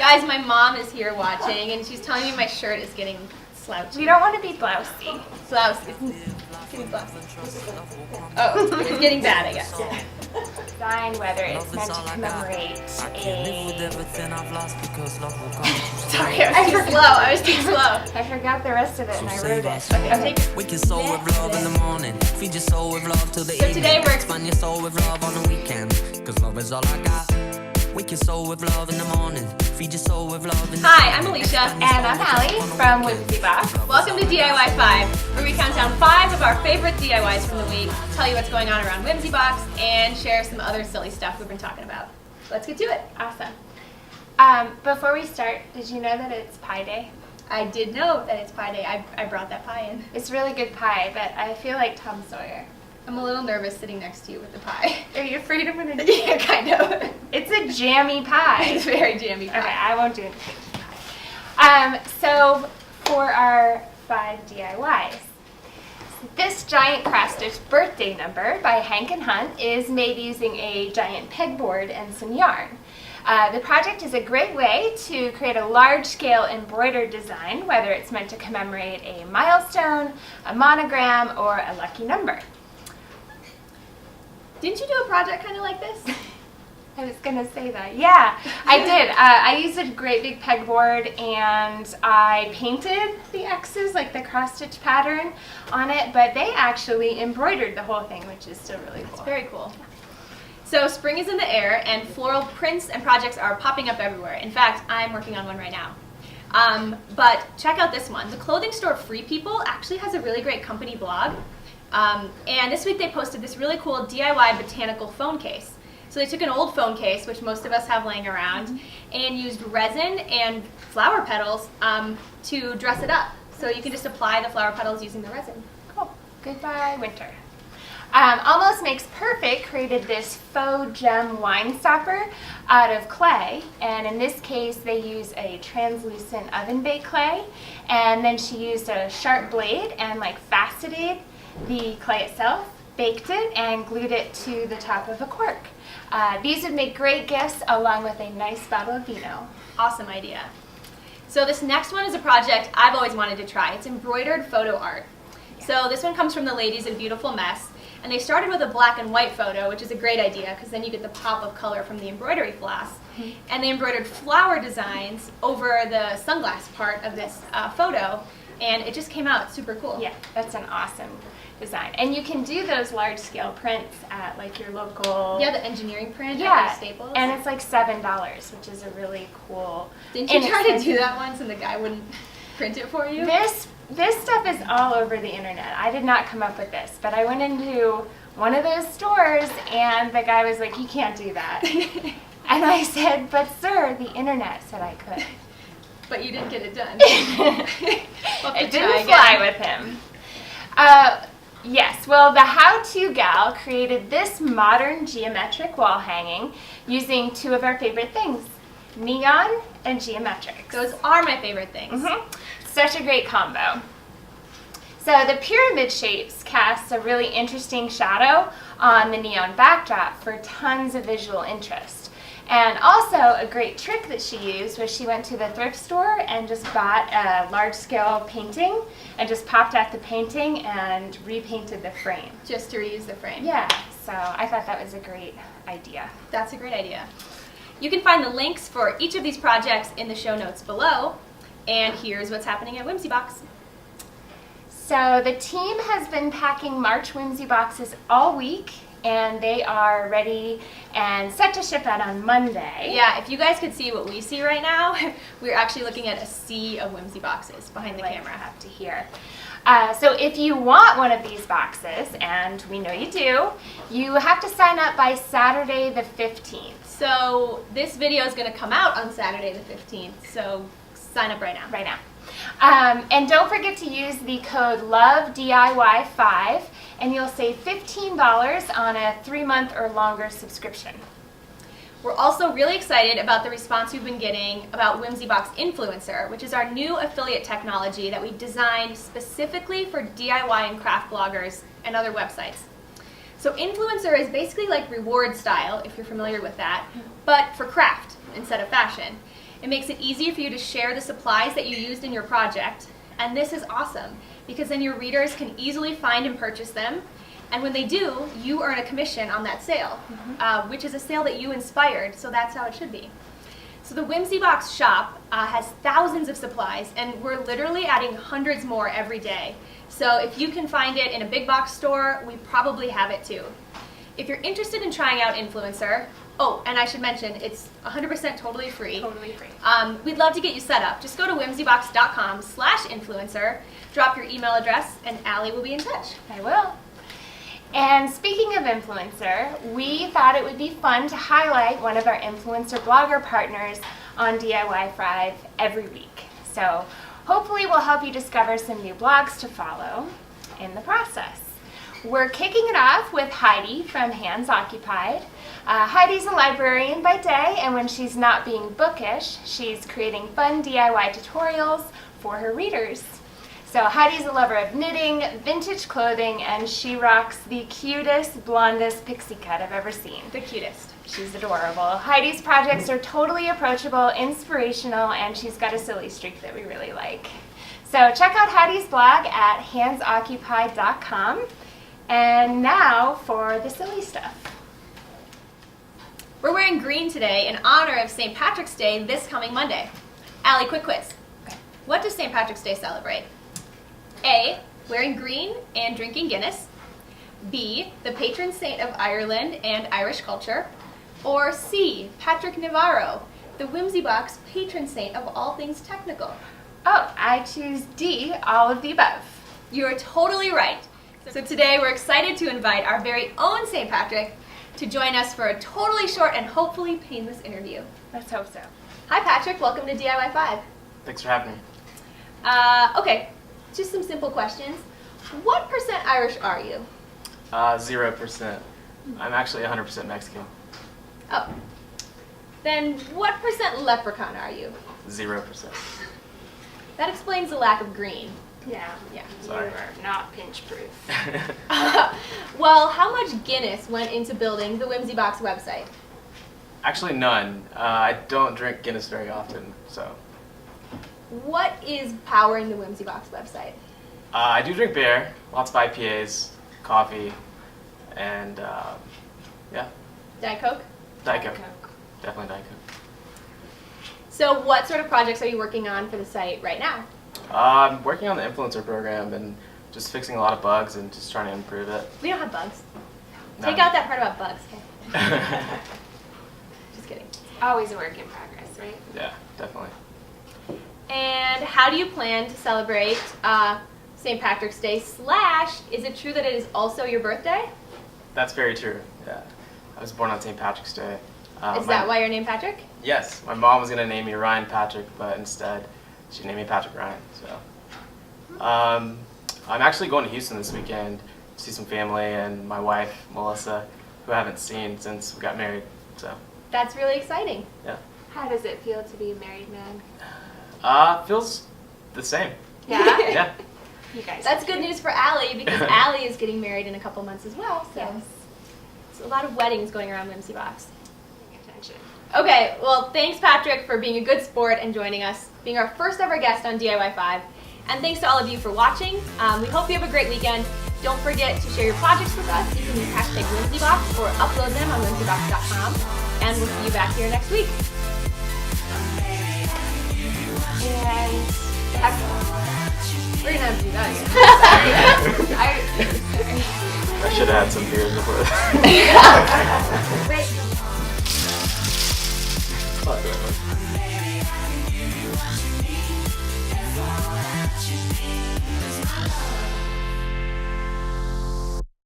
Guys, my mom is here watching, and she's telling me my shirt is getting slouchy. We don't want to be blousy. Blousy. It's getting blousy. Oh, it's getting bad, I guess. Design, whether it's meant to commemorate a... Sorry, I was too slow. I forgot the rest of it and I wrote it. Okay. We can soul with love in the morning. Feed your soul with love till the evening. Today we're expand your soul with love on the weekend. Cause love is all I got. We can soul with love in the morning. Feed your soul with love in the Hi, I'm Alicia. And I'm Allie from Whimsy Box. Welcome to DIY5, where we count down 5 of our favorite DIYs from the week, tell you what's going on around Whimsy Box, and share some other silly stuff we've been talking about. Let's get to it. Awesome. Before we start, did you know that it's Pie Day? I did know that it's Pie Day. I brought that pie in. It's really good pie, but I feel like Tom Sawyer. I'm a little nervous sitting next to you with the pie. Are you afraid I'm going to Yeah, kind of. It's a jammy pie. It's very jammy pie. Okay, I won't do anything with pie. So for our 5 DIYs, this giant cross-stitch birthday number by Hank and Hunt is made using a giant pegboard and some yarn. The project is a great way to create a large-scale embroidered design, whether it's meant to commemorate a milestone, a monogram, or a lucky number. Didn't you do a project kind of like this? I was going to say that. Yeah, I did. I used a great big pegboard and I painted the X's, like the cross-stitch pattern on it, but they actually embroidered the whole thing, which is still really cool. It's very cool. So spring is in the air and floral prints and projects are popping up everywhere. In fact, I'm working on one right now. But check out this one. The clothing store Free People actually has a really great company blog. And this week they posted this really cool DIY Botanical phone case. So they took an old phone case, which most of us have laying around, and used resin and flower petals to dress it up. So you can just apply the flower petals using the resin. Cool. Goodbye, winter. Almost Makes Perfect created this faux gem wine stopper out of clay, and in this case they use a translucent oven baked clay, and then she used a sharp blade and faceted the clay itself, baked it, and glued it to the top of a cork. These would make great gifts along with a nice bottle of vino. Awesome idea. So this next one is a project I've always wanted to try. It's embroidered photo art. Yeah. So this one comes from the ladies at Beautiful Mess, and they started with a black and white photo, which is a great idea because then you get the pop of color from the embroidery floss. Mm-hmm. And they embroidered flower designs over the sunglass part of this photo, and it just came out super cool. Yeah, that's an awesome design. And you can do those large-scale prints at your local... Yeah, the engineering print at Staples. And it's $7, which is a really cool... Didn't you try to do that once and the guy wouldn't print it for you? This stuff is all over the internet. I did not come up with this, but I went into one of those stores and the guy was like, "You can't do that." And I said, "But sir, the internet said I could." But you didn't get it done. It didn't fly with him. Yes, well, the How-To Gal created this modern geometric wall hanging using 2 of our favorite things, neon and geometric. Those are my favorite things. Mm-hmm. Such a great combo. So the pyramid shapes cast a really interesting shadow on the neon backdrop for tons of visual interest. And also a great trick that she used was she went to the thrift store and just bought a large-scale painting and just popped out the painting and repainted the frame. Just to reuse the frame. Yeah, so I thought that was a great idea. That's a great idea. You can find the links for each of these projects in the show notes below. And here's what's happening at Whimsy Box. So the team has been packing March Whimsy Boxes all week, and they are ready and set to ship out on Monday. Yeah, if you guys could see what we see right now, we're actually looking at a sea of Whimsy Boxes behind the camera. Up to here. So if you want one of these boxes, and we know you do, you have to sign up by Saturday the 15th. So this video is going to come out on Saturday the 15th, so sign up right now. Right now. And don't forget to use the code LOVEDIY5 and you'll save $15 on a 3-month or longer subscription. We're also really excited about the response we've been getting about Whimsy Box Influencer, which is our new affiliate technology that we designed specifically for DIY and craft bloggers and other websites. So Influencer is basically like reward style, if you're familiar with that, but for craft instead of fashion. It makes it easier for you to share the supplies that you used in your project. And this is awesome because then your readers can easily find and purchase them. And when they do, you earn a commission on that sale, which is a sale that you inspired, so that's how it should be. So the Whimsy Box shop has thousands of supplies, and we're literally adding hundreds more every day. So if you can find it in a big box store, we probably have it too. If you're interested in trying out Influencer, oh, and I should mention, it's 100% totally free. Totally free. We'd love to get you set up. Just go to whimsybox.com/influencer, drop your email address, and Allie will be in touch. I will. And speaking of influencer, we thought it would be fun to highlight one of our influencer blogger partners on DIY5 every week. So hopefully we'll help you discover some new blogs to follow in the process. We're kicking it off with Heidi from Hands Occupied. Heidi's a librarian by day, and when she's not being bookish, she's creating fun DIY tutorials for her readers. So Heidi's a lover of knitting, vintage clothing, and she rocks the cutest, blondest pixie cut I've ever seen. The cutest. She's adorable. Heidi's projects are totally approachable, inspirational, and she's got a silly streak that we really like. So check out Heidi's blog at handsoccupied.com. And now for the silly stuff. We're wearing green today in honor of St. Patrick's Day this coming Monday. Allie, quick quiz. What does St. Patrick's Day celebrate? A, wearing green and drinking Guinness. B, the patron saint of Ireland and Irish culture. Or C, Patrick Navarro, the Whimsy Box patron saint of all things technical. Oh, I choose D, all of the above. You're totally right. So today we're excited to invite our very own St. Patrick to join us for a totally short and hopefully painless interview. Let's hope so. Hi Patrick, welcome to DIY5. Thanks for having me. Okay, just some simple questions. What % Irish are you? 0%. I'm actually 100% Mexican. Oh. Then what % leprechaun are you? 0%. That explains the lack of green. Yeah. Sorry. You are not pinch proof. Well, how much Guinness went into building the Whimsy Box website? Actually, none. I don't drink Guinness very often, so. What is powering the Whimsy Box website? I do drink beer, lots of IPAs, coffee, and yeah, Diet Coke? Diet Coke. Definitely Diet Coke. So what sort of projects are you working on for the site right now? I'm working on the influencer program and just fixing a lot of bugs and just trying to improve it. We don't have bugs. No. Take out that part about bugs, okay? Just kidding. Always a work in progress, right? Yeah, definitely. And how do you plan to celebrate St. Patrick's Day / is it true that it is also your birthday? That's very true, yeah. I was born on St. Patrick's Day. Is that why you're named Patrick? Yes, my mom was going to name me Ryan Patrick, but instead she named me Patrick Ryan, so. I'm actually going to Houston this weekend to see some family and my wife, Melissa, who I haven't seen since we got married, so. That's really exciting. Yeah. How does it feel to be a married man? Feels the same. Yeah? Yeah. You guys. That's good news for Allie because Allie is getting married in a couple months as well. So Yes. it's a lot of weddings going around Whimsy Box. Paying attention. Okay, well, thanks Patrick for being a good sport and joining us, being our first ever guest on DIY5. And thanks to all of you for watching. We hope you have a great weekend. Don't forget to share your projects with us. You can use hashtag WhimsyBox or upload them on whimsybox.com. And we'll see you back here next week. And We're gonna have to do that again. I should have had some beers before this.